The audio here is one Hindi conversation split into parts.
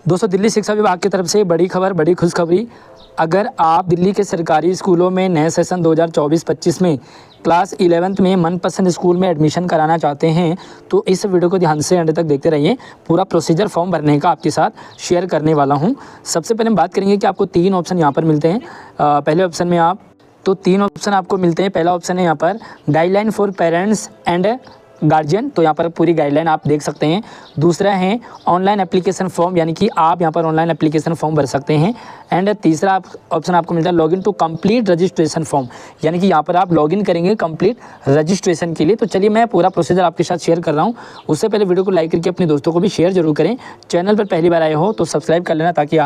दोस्तों, दिल्ली शिक्षा विभाग की तरफ से बड़ी खबर, बड़ी खुशखबरी। अगर आप दिल्ली के सरकारी स्कूलों में नए सेशन 2024-25 में क्लास 11th में मनपसंद स्कूल में एडमिशन कराना चाहते हैं तो इस वीडियो को ध्यान से एंड तक देखते रहिए। पूरा प्रोसीजर फॉर्म भरने का आपके साथ शेयर करने वाला हूं। सबसे पहले हम बात करेंगे कि आपको 3 ऑप्शन यहाँ पर मिलते हैं। पहले ऑप्शन में आप 3 ऑप्शन आपको मिलते हैं। पहला ऑप्शन है यहाँ पर guideline for parents and guardian, तो यहाँ पर पूरी गाइडलाइन आप देख सकते हैं। दूसरा है ऑनलाइन एप्लीकेशन फॉर्म, यानी कि आप यहाँ पर ऑनलाइन एप्लीकेशन फॉर्म भर सकते हैं। एंड तीसरा ऑप्शन आपको मिलता है login to complete registration form, यानी कि यहाँ पर आप लॉगिन करेंगे कंप्लीट रजिस्ट्रेशन के लिए। तो चलिए मैं पूरा प्रोसीजर आपके साथ शेयर कर रहा हूँ। उससे पहले वीडियो को लाइक करके अपने दोस्तों को भी शेयर जरूर करें। चैनल पर पहली बार आए हो तो सब्सक्राइब कर लेना, ताकि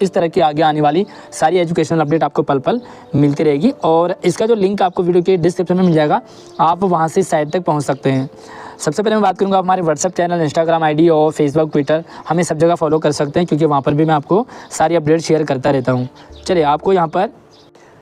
इस तरह की आगे आने वाली सारी एजुकेशनल अपडेट आपको पल पल मिलती रहेगी। और इसका जो लिंक आपको वीडियो के डिस्क्रिप्शन में मिल जाएगा, आप वहां से साइट तक पहुंच सकते हैं। सबसे पहले मैं बात करूंगा, हमारे व्हाट्सएप चैनल, इंस्टाग्राम आईडी और फेसबुक, ट्विटर, हमें सब जगह फॉलो कर सकते हैं, क्योंकि वहाँ पर भी मैं आपको सारी अपडेट शेयर करता रहता हूँ। चलिए, आपको यहाँ पर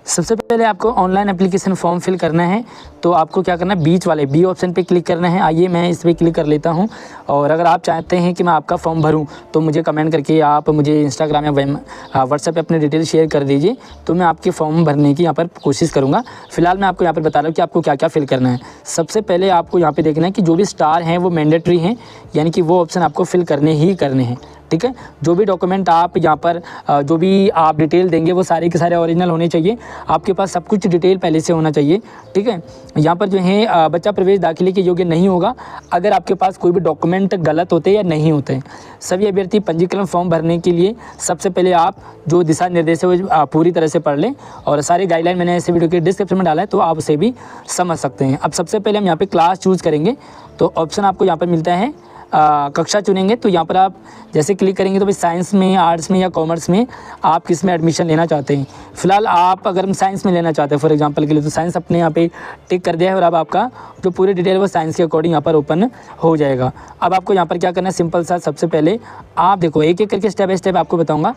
सबसे पहले आपको ऑनलाइन एप्लीकेशन फॉर्म फिल करना है। तो आपको क्या करना है, बीच वाले बी ऑप्शन पे क्लिक करना है। आइए मैं इस पर क्लिक कर लेता हूं। और अगर आप चाहते हैं कि मैं आपका फॉर्म भरूं तो मुझे कमेंट करके आप मुझे इंस्टाग्राम या व्हाट्सएप पे अपनी डिटेल शेयर कर दीजिए, तो मैं आपके फॉर्म भरने की यहाँ पर कोशिश करूँगा। फिलहाल मैं आपको यहाँ पर बता रहा हूँ कि आपको क्या क्या फिल करना है। सबसे पहले आपको यहाँ पर देखना है कि जो भी स्टार हैं वो मैंडेटरी हैं, यानी कि वो ऑप्शन आपको फिल करने ही करने हैं। ठीक है, जो भी डॉक्यूमेंट आप यहाँ पर जो भी आप डिटेल देंगे वो सारे के सारे ओरिजिनल होने चाहिए। आपके पास सब कुछ डिटेल पहले से होना चाहिए। ठीक है, यहाँ पर जो है बच्चा प्रवेश दाखिले के योग्य नहीं होगा अगर आपके पास कोई भी डॉक्यूमेंट गलत होते या नहीं होते। सभी अभ्यर्थी पंजीकरण फॉर्म भरने के लिए सबसे पहले आप जो दिशा निर्देश है वो पूरी तरह से पढ़ लें, और सारी गाइडलाइन मैंने ऐसे वीडियो के डिस्क्रिप्शन में डाला है, तो आप उसे भी समझ सकते हैं। अब सबसे पहले हम यहाँ पे क्लास चूज़ करेंगे। तो ऑप्शन आपको यहाँ पर मिलता है कक्षा चुनेंगे। तो यहाँ पर आप जैसे क्लिक करेंगे तो भाई साइंस में, आर्ट्स में या कॉमर्स में आप किस में एडमिशन लेना चाहते हैं। फिलहाल आप अगर साइंस में लेना चाहते हैं फॉर एग्जांपल के लिए, तो साइंस अपने यहाँ पे टिक कर दिया है, और अब आपका जो पूरी डिटेल है वो साइंस के अकॉर्डिंग यहाँ पर ओपन हो जाएगा। अब आपको यहाँ पर क्या करना है, सिंपल सा, सबसे पहले आप देखो एक एक करके स्टेप बाय स्टेप आपको बताऊँगा।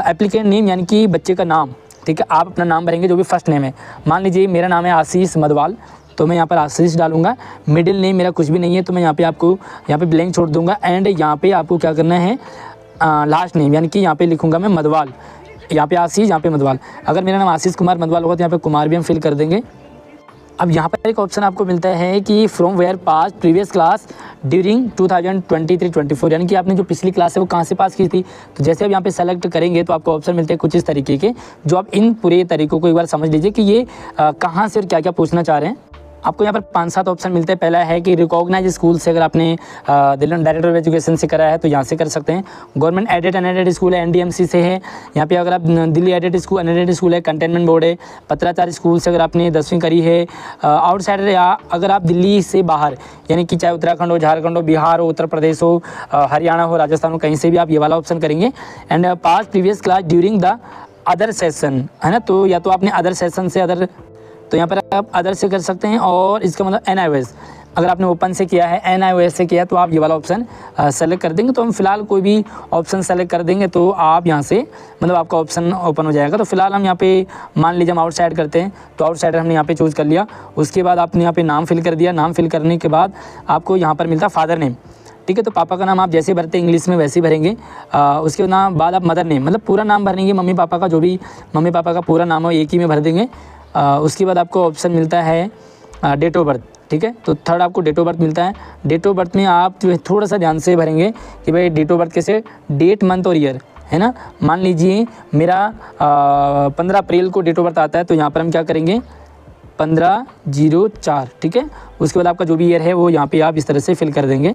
एप्लीकेंट नेम, यानी कि बच्चे का नाम। ठीक है, आप अपना नाम भरेंगे जो भी फर्स्ट नेम है। मान लीजिए मेरा नाम है आशीष मधवाल, तो मैं यहाँ पर आशीष डालूंगा। मिडिल नेम मेरा कुछ भी नहीं है, तो मैं यहाँ पे आपको यहाँ पे ब्लैंक छोड़ दूंगा। एंड यहाँ पे आपको क्या करना है, लास्ट नेम, यानी कि यहाँ पे लिखूंगा मैं मधवाल, यहाँ पे आशीष, यहाँ पे मधवाल। अगर मेरा नाम आशीष कुमार मधवाल होगा तो यहाँ पे कुमार भी हम फिल कर देंगे। अब यहाँ पर एक ऑप्शन आपको मिलता है कि from where pass previous class during 2023-24, यानी कि आपने जो पिछली क्लास है वो कहाँ से पास की थी। तो जैसे आप यहाँ पे सेलेक्ट करेंगे तो आपको ऑप्शन मिलते हैं कुछ इस तरीके के, जो आप इन पूरे तरीकों को एक बार समझ लीजिए कि ये कहाँ से और क्या क्या पूछना चाह रहे हैं। आपको यहाँ पर 5-7 ऑप्शन मिलते हैं। पहला है कि रिकॉग्नाइज स्कूल से, अगर आपने दिल्ली डायरेक्टर ऑफ एजुकेशन से करा है तो यहाँ से कर सकते हैं। गवर्नमेंट एडेड अनएडेड स्कूल है, एनडीएमसी से है। यहाँ पे अगर आप Delhi aided school, unaided school है, कंटेनमेंट बोर्ड है। पत्राचार स्कूल से अगर आपने 10वीं करी है। आउटसाइडर, या अगर आप दिल्ली से बाहर, यानी कि चाहे उत्तराखंड हो, झारखंड हो, बिहार हो, उत्तर प्रदेश हो, हरियाणा हो, राजस्थान हो, कहीं से भी आप ये वाला ऑप्शन करेंगे। And pass previous class during the other session, है ना। तो या तो आपने अदर सेशन से तो यहाँ पर आप अदर से कर सकते हैं। और इसका मतलब NIOS, अगर आपने ओपन से किया है, NIOS से किया है, तो आप ये वाला ऑप्शन सेलेक्ट कर देंगे। तो हम फिलहाल कोई भी ऑप्शन सेलेक्ट कर देंगे तो आप यहाँ से मतलब आपका ऑप्शन ओपन हो जाएगा। तो फिलहाल हम यहाँ पे मान लीजिए हम आउटसाइड करते हैं, तो आउटसाइडर हमने यहाँ पे चूज़ कर लिया। उसके बाद आपने यहाँ पे नाम फिल कर दिया। नाम फिल करने के बाद आपको यहाँ पर मिलता फादर नेम। ठीक है, तो पापा का नाम आप जैसे भरते हैं इंग्लिश में वैसे ही भरेंगे। उसके बाद आप मदर नेम, मतलब पूरा नाम भरेंगे, मम्मी पापा का, जो भी मम्मी पापा का पूरा नाम हो एक ही में भर देंगे। उसके बाद आपको ऑप्शन मिलता है डेट ऑफ बर्थ। ठीक है, तो थर्ड आपको डेट ऑफ बर्थ मिलता है। डेट ऑफ बर्थ में आप जो है थोड़ा सा ध्यान से भरेंगे कि भाई डेट ऑफ बर्थ कैसे, डेट, मंथ और ईयर, है ना। मान लीजिए मेरा 15 अप्रैल को डेट ऑफ बर्थ आता है, तो यहाँ पर हम क्या करेंगे 15/04। ठीक है, उसके बाद आपका जो भी ईयर है वो यहाँ पे आप इस तरह से फिल कर देंगे।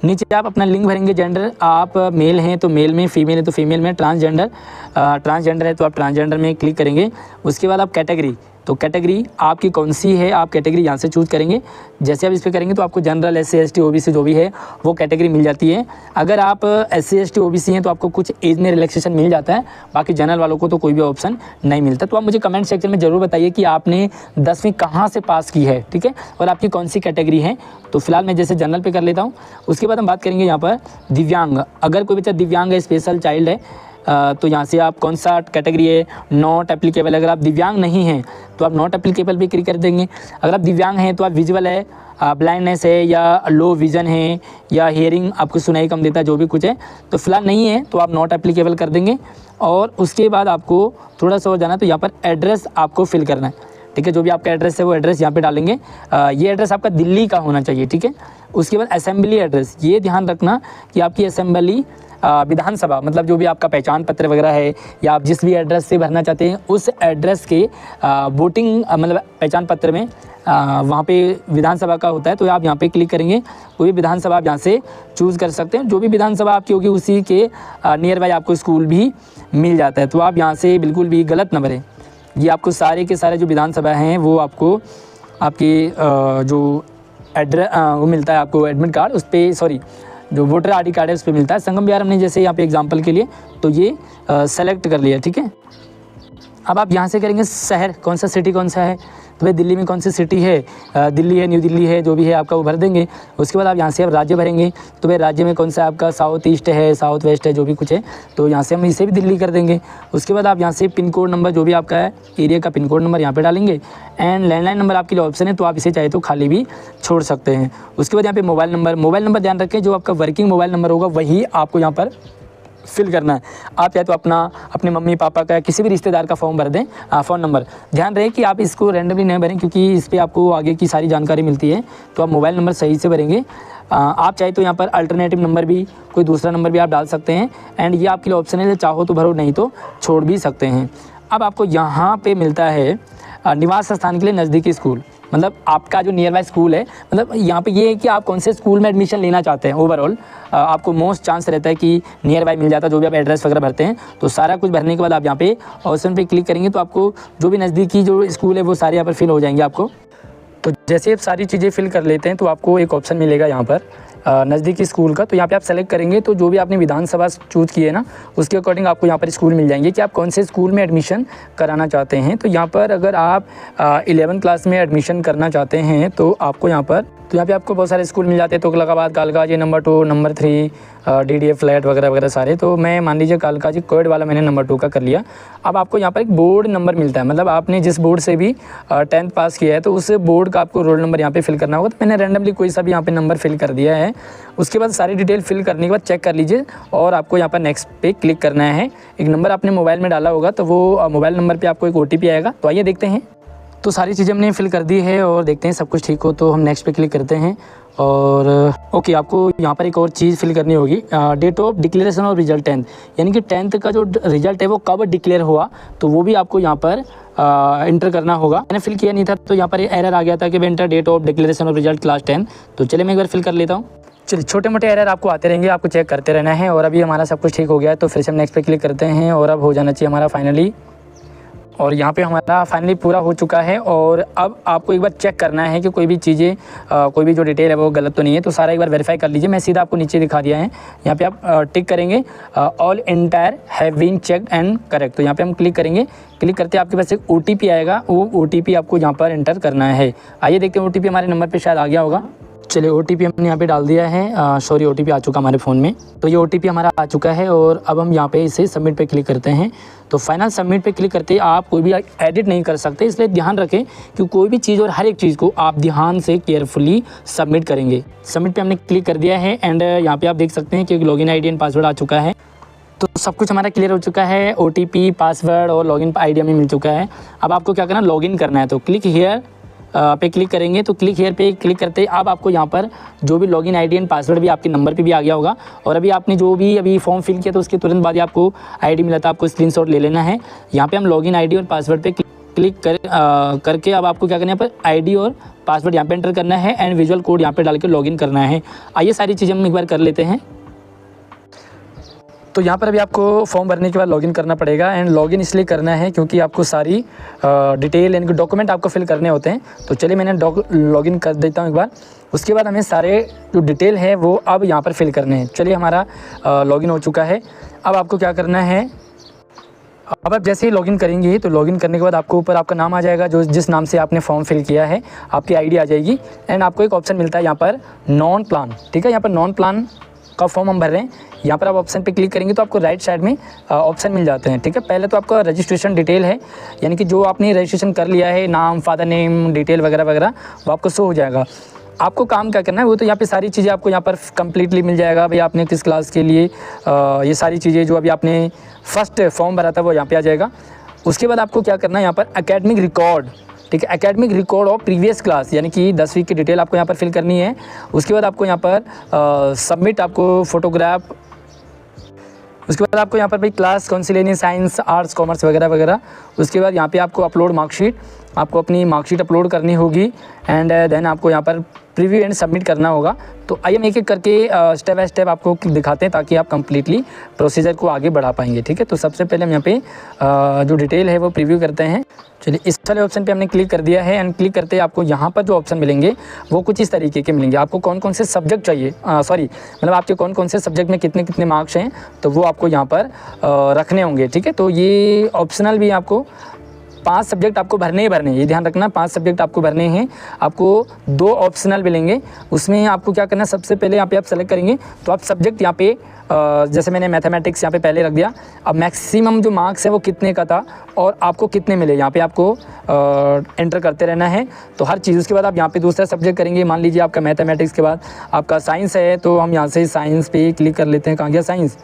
नीचे आप अपना लिंग भरेंगे, जेंडर, आप मेल हैं तो मेल में, फीमेल है तो फीमेल में, ट्रांसजेंडर है तो आप ट्रांसजेंडर में क्लिक करेंगे। उसके बाद आप कैटेगरी, तो कैटेगरी आपकी कौन सी है, आप कैटेगरी यहाँ से चूज़ करेंगे। जैसे आप इस पर करेंगे तो आपको जनरल, SC ST OBC जो भी है वो कैटेगरी मिल जाती है। अगर आप SC ST OBC हैं तो आपको कुछ एज में रिलैक्सेशन मिल जाता है, बाकी जनरल वालों को तो कोई भी ऑप्शन नहीं मिलता। तो आप मुझे कमेंट सेक्शन में ज़रूर बताइए कि आपने 10वीं कहाँ से पास की है। ठीक है, और आपकी कौन सी कैटेगरी है। तो फिलहाल मैं जैसे जनरल पे कर लेता हूँ। उसके बाद हम बात करेंगे यहाँ पर दिव्यांग, अगर कोई बच्चा दिव्यांग है, स्पेशल चाइल्ड है, तो यहाँ से आप कौन सा कैटेगरी है, नॉट एप्लीकेबल। अगर आप दिव्यांग नहीं हैं तो आप नॉट एप्लीकेबल भी क्लिक कर देंगे। अगर आप दिव्यांग हैं तो आप विजुअल है, ब्लाइंडनेस है या लो विज़न है या हियरिंग आपको सुनाई कम देता है, जो भी कुछ है, तो फिलहाल नहीं है तो आप नॉट एप्लीकेबल कर देंगे। और उसके बाद आपको थोड़ा सा और जाना है तो यहाँ पर एड्रेस आपको फिल करना है, ठीक है। जो भी आपका एड्रेस है वो एड्रेस यहाँ पे डालेंगे। ये एड्रेस आपका दिल्ली का होना चाहिए, ठीक है। उसके बाद असेंबली एड्रेस, ये ध्यान रखना कि आपकी असेंबली विधानसभा, मतलब जो भी आपका पहचान पत्र वगैरह है या आप जिस भी एड्रेस से भरना चाहते हैं उस एड्रेस के वोटिंग मतलब पहचान पत्र में वहाँ पे विधानसभा का होता है, तो आप यहाँ पे क्लिक करेंगे। कोई भी विधानसभा आप यहाँ से चूज़ कर सकते हैं, जो भी विधानसभा आपकी होगी उसी के नियर बाई आपको स्कूल भी मिल जाता है। तो आप यहाँ से बिल्कुल भी गलत न भरें। ये आपको सारे के सारे जो विधानसभा हैं वो आपको आपके जो एड्रेस वो मिलता है आपको एडमिट कार्ड, उस पर सॉरी जो वोटर ID कार्ड है उस पर मिलता है। संगम विहार हमने जैसे यहाँ पे एग्जांपल के लिए तो ये सेलेक्ट कर लिया, ठीक है। अब आप यहाँ से करेंगे शहर, कौन सा सिटी कौन सा है, तो भाई दिल्ली में कौन सी सिटी है, दिल्ली है, न्यू दिल्ली है, जो भी है आपका वो भर देंगे। उसके बाद आप यहाँ से आप राज्य भरेंगे, तो भाई राज्य में कौन सा आपका साउथ ईस्ट है, साउथ वेस्ट है, जो भी कुछ है, तो यहाँ से हम इसे भी दिल्ली कर देंगे। उसके बाद आप यहाँ से पिन कोड नंबर जो भी आपका है एरिया का पिन कोड नंबर यहाँ पे डालेंगे। एंड लैंडलाइन नंबर आपके लिए ऑप्शन है, तो आप इसे चाहे तो खाली भी छोड़ सकते हैं। उसके बाद यहाँ पे मोबाइल नंबर ध्यान रखें, जो आपका वर्किंग मोबाइल नंबर होगा वही आपको यहाँ पर फिल करना है। आप या तो अपने मम्मी पापा का किसी भी रिश्तेदार का फॉर्म भर दें, फ़ोन नंबर। ध्यान रहे कि आप इसको रैंडमली नहीं भरें, क्योंकि इस पर आपको आगे की सारी जानकारी मिलती है, तो आप मोबाइल नंबर सही से भरेंगे। आप चाहे तो यहाँ पर अल्टरनेटिव नंबर भी, कोई दूसरा नंबर भी आप डाल सकते हैं। एंड ये आपके लिए ऑप्शन है, चाहो तो भरो, नहीं तो छोड़ भी सकते हैं। अब आपको यहाँ पे मिलता है निवास स्थान के लिए नज़दीकी स्कूल, मतलब आपका जो नियर बाय स्कूल है, मतलब यहाँ पे ये है कि आप कौन से स्कूल में एडमिशन लेना चाहते हैं। ओवरऑल आपको मोस्ट चांस रहता है कि नियर बाय मिल जाता है, जो भी आप एड्रेस वगैरह भरते हैं। तो सारा कुछ भरने के बाद आप यहाँ पे ऑप्शन पे क्लिक करेंगे, तो आपको जो भी नज़दीकी जो स्कूल है वो सारे यहाँ पर फिल हो जाएंगे आपको। तो जैसे आप सारी चीज़ें फिल कर लेते हैं तो आपको एक ऑप्शन मिलेगा यहाँ पर नज़दीकी स्कूल का, तो यहाँ पे आप सेलेक्ट करेंगे। तो जो भी आपने विधानसभा चूज़ की है ना, उसके अकॉर्डिंग आपको यहाँ पर स्कूल मिल जाएंगे कि आप कौन से स्कूल में एडमिशन कराना चाहते हैं। तो यहाँ पर अगर आप 11th क्लास में एडमिशन करना चाहते हैं तो आपको यहाँ पे आपको बहुत सारे स्कूल मिल जाते हैं। Tughlakabad, Kalkaji number 2, number 3, DDA flat वगैरह वगैरह सारे। तो मैं मान लीजिए कालकाजी कोएड वाला मैंने नंबर 2 का कर लिया। अब आपको यहाँ पर एक बोर्ड नंबर मिलता है, मतलब आपने जिस बोर्ड से भी 10th पास किया है तो उस बोर्ड का आपको रोल नंबर यहाँ पे फिल करना होगा। तो मैंने रैंडमली कोई सा भी यहाँ पे नंबर फिल कर दिया है। उसके बाद सारी डिटेल फिल करने के बाद चेक कर लीजिए और आपको यहाँ पर नेक्स्ट पे क्लिक करना है। एक नंबर आपने मोबाइल में डाला होगा, तो वो मोबाइल नंबर पर आपको एक OTP आएगा। तो आइए देखते हैं। तो सारी चीज़ें हमने फिल कर दी है और देखते हैं सब कुछ ठीक हो तो हम नेक्स्ट पे क्लिक करते हैं। और ओके, आपको यहाँ पर एक और चीज़ फिल करनी होगी, डेट ऑफ डिक्लेरेशन और रिजल्ट 10th, यानी कि 10th का जो रिजल्ट है वो कब डिक्लेयर हुआ, तो वो भी आपको यहाँ पर इंटर करना होगा। मैंने फिल किया नहीं था तो यहाँ पर एरर आ गया था कि enter date of declaration of result class 10। तो चलिए मैं एक बार फिल कर लेता हूँ। चलिए, छोटे मोटे एरर आपको आते रहेंगे, आपको चेक करते रहना है। और अभी हमारा सब कुछ ठीक हो गया है, तो फिर से हम नेक्स्ट पे क्लिक करते हैं और अब हो जाना चाहिए हमारा फाइनली। और यहाँ पे हमारा फाइनली पूरा हो चुका है। और अब आपको एक बार चेक करना है कि कोई भी चीज़ें कोई भी जो डिटेल है वो गलत तो नहीं है, तो सारा एक बार वेरीफाई कर लीजिए। मैं सीधा आपको नीचे दिखा दिया है, यहाँ पे आप टिक करेंगे all entire have been checked and correct. तो यहाँ पे हम क्लिक करेंगे। क्लिक करते आपके पास एक OTP आएगा, वो OTP आपको यहाँ पर एंटर करना है। आइए देखते हैं OTP हमारे नंबर पर शायद आ गया होगा। चलिए, OTP हमने यहाँ पे डाल दिया है, सॉरी OTP आ चुका हमारे फ़ोन में। तो ये OTP हमारा आ चुका है और अब हम यहाँ पे इसे सबमिट पे क्लिक करते हैं। तो फाइनल सबमिट पे क्लिक करते आप कोई भी एडिट नहीं कर सकते, इसलिए ध्यान रखें कि कोई भी चीज़ और हर एक चीज़ को आप ध्यान से केयरफुली सबमिट करेंगे। सबमिट पे हमने क्लिक कर दिया है एंड यहाँ पे आप देख सकते हैं कि लॉगिन ID एंड पासवर्ड आ चुका है। तो सब कुछ हमारा क्लियर हो चुका है, OTP, पासवर्ड और लॉगिन ID हमें मिल चुका है। अब आपको क्या करना है, लॉगिन करना है। तो क्लिक हियर पे क्लिक करेंगे। तो क्लिक हेयर पे क्लिक करते अब आपको यहाँ पर जो भी लॉगिन ID एंड पासवर्ड भी आपके नंबर पे भी आ गया होगा। और अभी आपने जो भी अभी फॉर्म फिल किया तो उसके तुरंत बाद ही आपको ID मिला था, आपको स्क्रीनशॉट ले लेना है। यहाँ पे हम लॉगिन ID और पासवर्ड पे क्लिक करके अब आपको क्या करना है, यहाँ पर ID और पासवर्ड यहाँ पे एंटर करना है एंड विजुअल कोड यहाँ पे डाल के लॉगिन करना है। आइए सारी चीज़ें हम एक बार कर लेते हैं। तो यहाँ पर अभी आपको फॉर्म भरने के बाद लॉगिन करना पड़ेगा एंड लॉगिन इसलिए करना है क्योंकि आपको सारी डिटेल यानी कि डॉक्यूमेंट आपको फिल करने होते हैं। तो चलिए मैंने लॉगिन कर देता हूँ एक बार। उसके बाद हमें सारे जो डिटेल है वो अब यहाँ पर फिल करने हैं। चलिए, हमारा लॉगिन हो चुका है। अब आपको क्या करना है, अब आप जैसे ही लॉगिन करेंगे तो लॉगिन करने के बाद आपको ऊपर आपका नाम आ जाएगा, जो जिस नाम से आपने फॉर्म फिल किया है, आपकी ID आ जाएगी एंड आपको एक ऑप्शन मिलता है यहाँ पर नॉन प्लान। ठीक है, यहाँ पर नॉन प्लान का फॉर्म हम भर रहे हैं, यहाँ पर आप ऑप्शन पे क्लिक करेंगे तो आपको राइट साइड में ऑप्शन मिल जाते हैं, ठीक है। पहले तो आपका रजिस्ट्रेशन डिटेल है, यानी कि जो आपने रजिस्ट्रेशन कर लिया है, नाम, फादर नेम, डिटेल वगैरह वगैरह, वो आपको शो हो जाएगा। आपको काम क्या करना है वो तो यहाँ पे सारी चीज़ें आपको यहाँ पर कम्प्लीटली मिल जाएगा। भाई आपने किस क्लास के लिए ये सारी चीज़ें जो अभी आपने फर्स्ट फॉर्म भरा था वो यहाँ पे आ जाएगा। उसके बाद आपको क्या करना है, यहाँ पर एकेडमिक रिकॉर्ड, ठीक है, academic record of previous class, यानी कि 10वीं की डिटेल आपको यहाँ पर फिल करनी है। उसके बाद आपको यहाँ पर सबमिट आपको फ़ोटोग्राफ, उसके बाद आपको यहाँ पर भाई क्लास कौन सी लेनी, साइंस, आर्ट्स, कॉमर्स वगैरह वगैरह। उसके बाद यहाँ पे आपको अपलोड मार्कशीट, आपको अपनी मार्कशीट अपलोड करनी होगी एंड देन आपको यहाँ पर प्रीव्यू एंड सबमिट करना होगा। तो आइए हम एक एक करके स्टेप बाय स्टेप आपको दिखाते हैं ताकि आप कंप्लीटली प्रोसीजर को आगे बढ़ा पाएंगे, ठीक है। तो सबसे पहले हम यहाँ पे जो डिटेल है वो प्रीव्यू करते हैं। चलिए, इस वाले ऑप्शन पे हमने क्लिक कर दिया है एंड क्लिक करते ही आपको यहाँ पर जो ऑप्शन मिलेंगे वो कुछ इस तरीके के मिलेंगे। आपको कौन कौन से सब्जेक्ट चाहिए, मतलब आपके कौन कौन से सब्जेक्ट में कितने कितने मार्क्स हैं, तो वो आपको यहाँ पर रखने होंगे, ठीक है। तो ये ऑप्शनल भी आपको 5 सब्जेक्ट आपको भरने ही भरने, ये ध्यान रखना, 5 सब्जेक्ट आपको भरने हैं। आपको 2 ऑप्शनल मिलेंगे, उसमें आपको क्या करना है, सबसे पहले यहाँ पे आप सेलेक्ट करेंगे तो आप सब्जेक्ट यहाँ पे जैसे मैंने मैथमेटिक्स यहाँ पे पहले रख दिया। अब मैक्सिमम जो मार्क्स है वो कितने का था और आपको कितने मिले, यहाँ पे आपको एंटर करते रहना है। तो हर चीज़, उसके बाद आप यहाँ पे दूसरा सब्जेक्ट करेंगे। मान लीजिए आपका मैथमेटिक्स के बाद आपका साइंस है, तो हम यहाँ से साइंस पे क्लिक कर लेते हैं। कहाँ गया साइंस,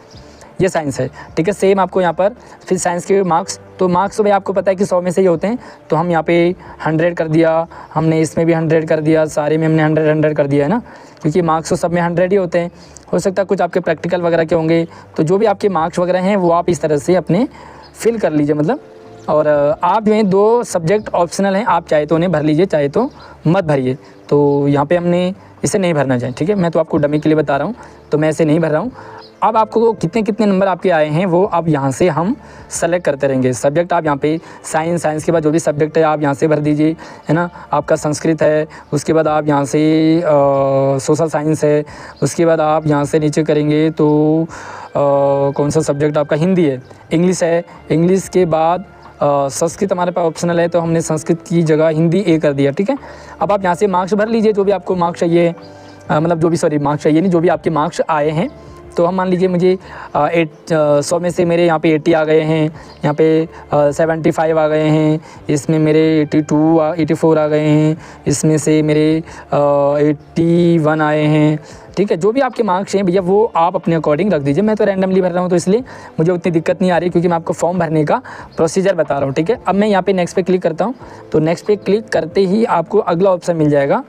ये साइंस है, ठीक है। सेम आपको यहाँ पर फिर साइंस के मार्क्स, तो मार्क्स तो भाई आपको पता है कि 100 में से ही होते हैं, तो हम यहाँ पे 100 कर दिया, हमने इसमें भी 100 कर दिया, सारे में हमने 100 कर दिया है ना, क्योंकि मार्क्स तो सब में 100 ही होते हैं। हो सकता है कुछ आपके प्रैक्टिकल वगैरह के होंगे, तो जो भी आपके मार्क्स वगैरह हैं वो आप इस तरह से अपने फिल कर लीजिए, मतलब। और आप जो है 2 सब्जेक्ट ऑप्शनल हैं, आप चाहे तो उन्हें भर लीजिए, चाहे तो मत भरिए। तो यहाँ पे हमने इसे नहीं भरना चाहिए, ठीक है। मैं तो आपको डमी के लिए बता रहा हूँ, तो मैं इसे नहीं भर रहा हूँ। अब आपको कितने कितने नंबर आपके आए हैं वो अब यहाँ से हम सेलेक्ट करते रहेंगे। सब्जेक्ट आप यहाँ पे साइंस के बाद जो भी सब्जेक्ट है आप यहाँ से भर दीजिए, है ना। आपका संस्कृत है, उसके बाद आप यहाँ से सोशल साइंस है, उसके बाद आप यहाँ से नीचे करेंगे तो कौन सा सब्जेक्ट आपका हिंदी है, इंग्लिश है, इंग्लिश के बाद संस्कृत हमारे पास ऑप्शनल है, तो हमने संस्कृत की जगह हिंदी ए कर दिया, ठीक है। अब आप यहाँ से मार्क्स भर लीजिए, जो भी आपको मार्क्स चाहिए, मतलब जो भी मार्क्स चाहिए नहीं, जो भी आपके मार्क्स आए हैं। तो हम मान लीजिए मुझे 100 में से मेरे यहाँ पे 80 आ गए हैं, यहाँ पे 75 आ गए हैं, इसमें मेरे 84 आ गए हैं, इसमें से मेरे 81 आए हैं, ठीक है। जो भी आपके मार्क्स हैं भैया वो आप अपने अकॉर्डिंग रख दीजिए। मैं तो रैंडमली भर रहा हूँ, तो इसलिए मुझे उतनी दिक्कत नहीं आ रही, क्योंकि मैं आपको फॉर्म भरने का प्रोसीजर बता रहा हूँ, ठीक है। अब मैं यहाँ पे नेक्स्ट पे क्लिक करता हूँ, तो नेक्स्ट पे क्लिक करते ही आपको अगला ऑप्शन मिल जाएगा।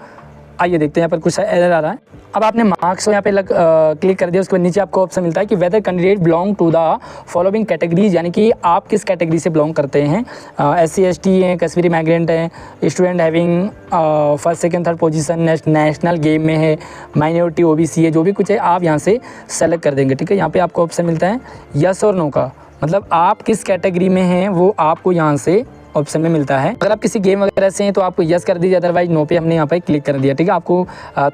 आइए देखते हैं, यहाँ पर कुछ एरर आ रहा है। अब आपने मार्क्स यहाँ पे क्लिक कर दिया, उसके बाद नीचे आपको ऑप्शन मिलता है कि whether candidate belong to the following categories, यानी कि आप किस कैटेगरी से बिलोंग करते हैं। SC ST हैं, कश्मीरी माइग्रेंट हैं, student having first second third position national game में है, माइनॉरिटी OBC है, जो भी कुछ है आप यहाँ से सेलेक्ट कर देंगे, ठीक है। यहाँ पे आपको ऑप्शन मिलता है यस और नो का, मतलब आप किस कैटेगरी में हैं वो आपको यहाँ से ऑप्शन में मिलता है। अगर आप किसी गेम वगैरह से हैं तो आपको यस कर दीजिए, अदरवाइज नो पे हमने यहाँ पे क्लिक कर दिया, ठीक है। आपको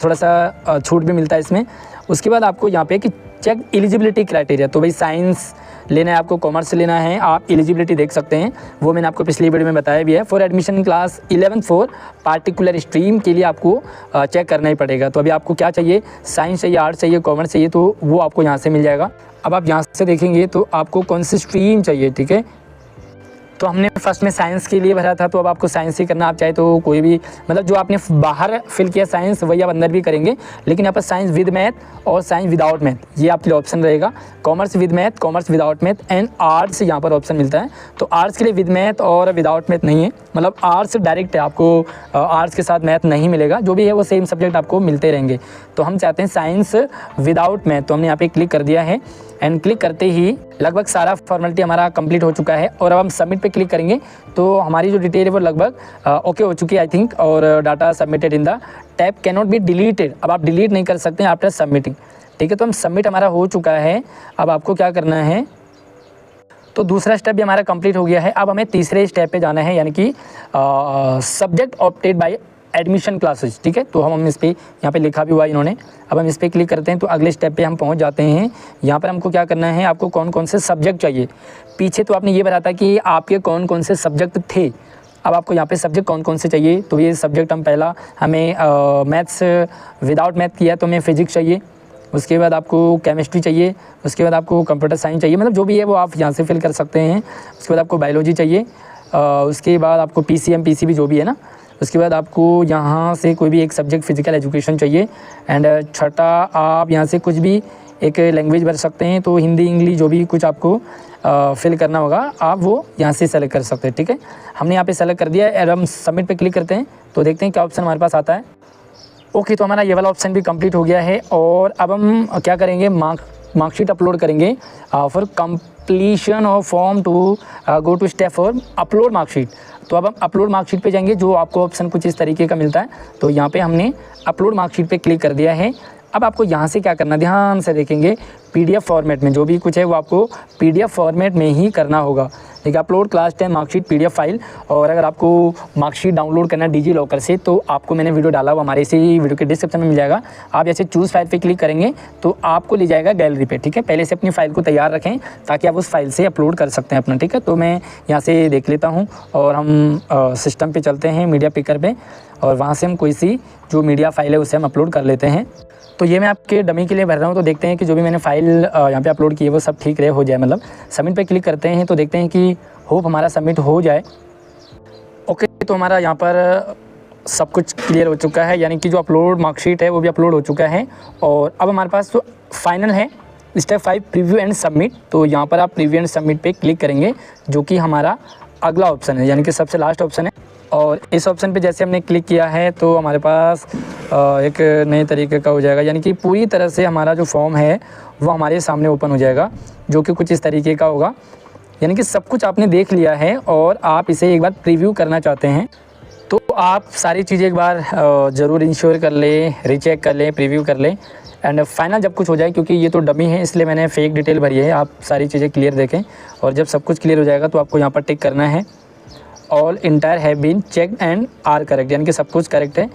थोड़ा सा छूट भी मिलता है इसमें। उसके बाद आपको यहाँ पे कि चेक एलिजिबिलिटी क्राइटेरिया, तो भाई साइंस लेना है आपको, कॉमर्स लेना है, आप एलिजिबिलिटी देख सकते हैं, वो मैंने आपको पिछली वीडियो में बताया भी है। For admission class 11 for particular stream के लिए आपको चेक करना ही पड़ेगा। तो अभी आपको क्या चाहिए, साइंस चाहिए, आर्ट्स चाहिए, कॉमर्स चाहिए, तो वो आपको यहाँ से मिल जाएगा। अब आप यहाँ से देखेंगे तो आपको कौन सी स्ट्रीम चाहिए, ठीक है। तो हमने फर्स्ट में साइंस के लिए भरा था, तो अब आपको साइंस ही करना। आप चाहे तो कोई भी, मतलब जो आपने बाहर फिल किया साइंस वही आप अंदर भी करेंगे, लेकिन यहाँ पर साइंस विद मैथ और साइंस विदाउट मैथ ये आपके लिए ऑप्शन रहेगा। Commerce with math, commerce without math and arts यहाँ पर ऑप्शन मिलता है। तो आर्ट्स के लिए विद मैथ और विदाउट मैथ नहीं है, मतलब आर्ट्स डायरेक्ट है, आपको आर्ट्स के साथ मैथ नहीं मिलेगा, जो भी है वो सेम सब्जेक्ट आपको मिलते रहेंगे। तो हम चाहते हैं साइंस विदाउट मैथ, तो हमने यहाँ पे क्लिक कर दिया है एंड क्लिक करते ही लगभग सारा फॉर्मेलिटी हमारा कंप्लीट हो चुका है। और अब हम सबमिट पे क्लिक करेंगे तो हमारी जो डिटेल है वो लगभग ओके हो चुकी है आई थिंक। और data submitted in the tab can not be deleted, अब आप डिलीट नहीं कर सकते हैं आफ्टर सबमिटिंग, ठीक है। तो हम सबमिट हमारा हो चुका है। अब आपको क्या करना है, तो दूसरा स्टेप भी हमारा कंप्लीट हो गया है। अब हमें तीसरे स्टेप पे जाना है, यानी कि subject opted by admission classes, ठीक है। तो हम इस पर यहाँ पे लिखा भी हुआ इन्होंने। अब हम इस पर क्लिक करते हैं तो अगले स्टेप पे हम पहुँच जाते हैं। यहाँ पर हमको क्या करना है, आपको कौन कौन से सब्जेक्ट चाहिए। पीछे तो आपने ये बताया था कि आपके कौन कौन से सब्जेक्ट थे, अब आपको यहाँ पे सब्जेक्ट कौन कौन से चाहिए। तो ये सब्जेक्ट हम पहला हमें मैथ्स विदाउट मैथ किया तो हमें फिजिक्स चाहिए, उसके बाद आपको केमिस्ट्री चाहिए, उसके बाद आपको कंप्यूटर साइंस चाहिए, मतलब जो भी है वो आप यहाँ से फिल कर सकते हैं। उसके बाद आपको बायोलॉजी चाहिए, उसके बाद आपको PCM PCB जो भी है ना, उसके बाद आपको यहाँ से कोई भी एक सब्जेक्ट फिजिकल एजुकेशन चाहिए। एंड छठा आप यहाँ से कुछ भी एक लैंग्वेज भर सकते हैं, तो हिंदी इंग्लिश जो भी कुछ आपको फिल करना होगा आप वो यहाँ से सेलेक्ट कर सकते हैं। ठीक है, हमने यहाँ पे सेलेक्ट कर दिया है। हम सबमिट पे क्लिक करते हैं तो देखते हैं क्या ऑप्शन हमारे पास आता है। ओके, तो हमारा ये वाला ऑप्शन भी कंप्लीट हो गया है। और अब हम क्या करेंगे, मार्कशीट अपलोड करेंगे for completion of form to go to step for upload marksheet. तो अब हम अपलोड मार्कशीट पे जाएंगे, जो आपको ऑप्शन कुछ इस तरीके का मिलता है। तो यहाँ पे हमने अपलोड मार्कशीट पे क्लिक कर दिया है। अब आपको यहाँ से क्या करना, ध्यान से देखेंगे, PDF फॉर्मेट में जो भी कुछ है वो आपको PDF फॉर्मेट में ही करना होगा। देखिए, upload class 10 marksheet PDF file. और अगर आपको मार्कशीट डाउनलोड करना है डिजी लॉकर से, तो आपको मैंने वीडियो डाला हुआ हमारे इसी वीडियो के डिस्क्रिप्शन में मिल जाएगा। आप जैसे चूज़ फाइल पे क्लिक करेंगे तो आपको ले जाएगा गैलरी पे। ठीक है, पहले से अपनी फ़ाइल को तैयार रखें ताकि आप उस फाइल से अपलोड कर सकते हैं अपना। ठीक है, तो मैं यहाँ से देख लेता हूँ और हम सिस्टम पर चलते हैं, मीडिया पिकर पर, और वहाँ से हम कोई सी जो मीडिया फाइल है उसे हम अपलोड कर लेते हैं। तो ये मैं आपके डमी के लिए भर रहा हूँ। तो देखते हैं कि जो भी मैंने फ़ाइल यहाँ पे अपलोड की है वो सब ठीक रहे, हो जाए, मतलब सबमिट पे क्लिक करते हैं तो देखते हैं कि होप हमारा सबमिट हो जाए। ओके, तो हमारा यहाँ पर सब कुछ क्लियर हो चुका है, यानी कि जो अपलोड मार्कशीट है वो भी अपलोड हो चुका है। और अब हमारे पास जो फाइनल है स्टेप 5 प्रीव्यू एंड सबमिट। तो यहाँ पर आप प्रीव्यू एंड सबमिट पे क्लिक करेंगे, जो कि हमारा अगला ऑप्शन है, यानी कि सबसे लास्ट ऑप्शन है। और इस ऑप्शन पे जैसे हमने क्लिक किया है तो हमारे पास एक नए तरीके का हो जाएगा, यानी कि पूरी तरह से हमारा जो फॉर्म है वो हमारे सामने ओपन हो जाएगा, जो कि कुछ इस तरीके का होगा। यानी कि सब कुछ आपने देख लिया है और आप इसे एक बार प्रीव्यू करना चाहते हैं, तो आप सारी चीज़ें एक बार ज़रूर इंश्योर कर लें, रीचेक कर लें, प्रीव्यू कर लें। एंड फाइनल जब कुछ हो जाए, क्योंकि ये तो डमी है इसलिए मैंने फेक डिटेल भरी है, आप सारी चीज़ें क्लियर देखें। और जब सब कुछ क्लियर हो जाएगा तो आपको यहाँ पर टिक करना है, all entire have been checked and are correct, यानी कि सब कुछ करेक्ट है।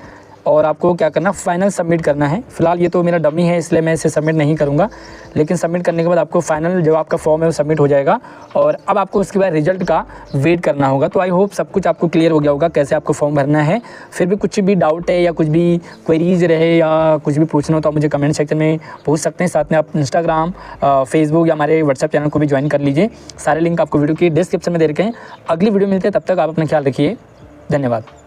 और आपको क्या करना, फाइनल सबमिट करना है। फिलहाल ये तो मेरा डमी है इसलिए मैं इसे सबमिट नहीं करूँगा, लेकिन सबमिट करने के बाद आपको फाइनल जो आपका फॉर्म है वो सबमिट हो जाएगा। और अब आपको उसके बाद रिजल्ट का वेट करना होगा। तो आई होप सब कुछ आपको क्लियर हो गया होगा कैसे आपको फॉर्म भरना है। फिर भी कुछ भी डाउट है या कुछ भी क्वेरीज रहे या कुछ भी पूछना हो तो आप मुझे कमेंट सेक्शन में पूछ सकते हैं। साथ में आप इंस्टाग्राम, फेसबुक या हमारे व्हाट्सएप चैनल को भी ज्वाइन कर लीजिए। सारे लिंक आपको वीडियो की डिस्क्रिप्शन में दे रखे हैं। अगली वीडियो मिलते हैं, तब तक आप अपना ख्याल रखिए। धन्यवाद।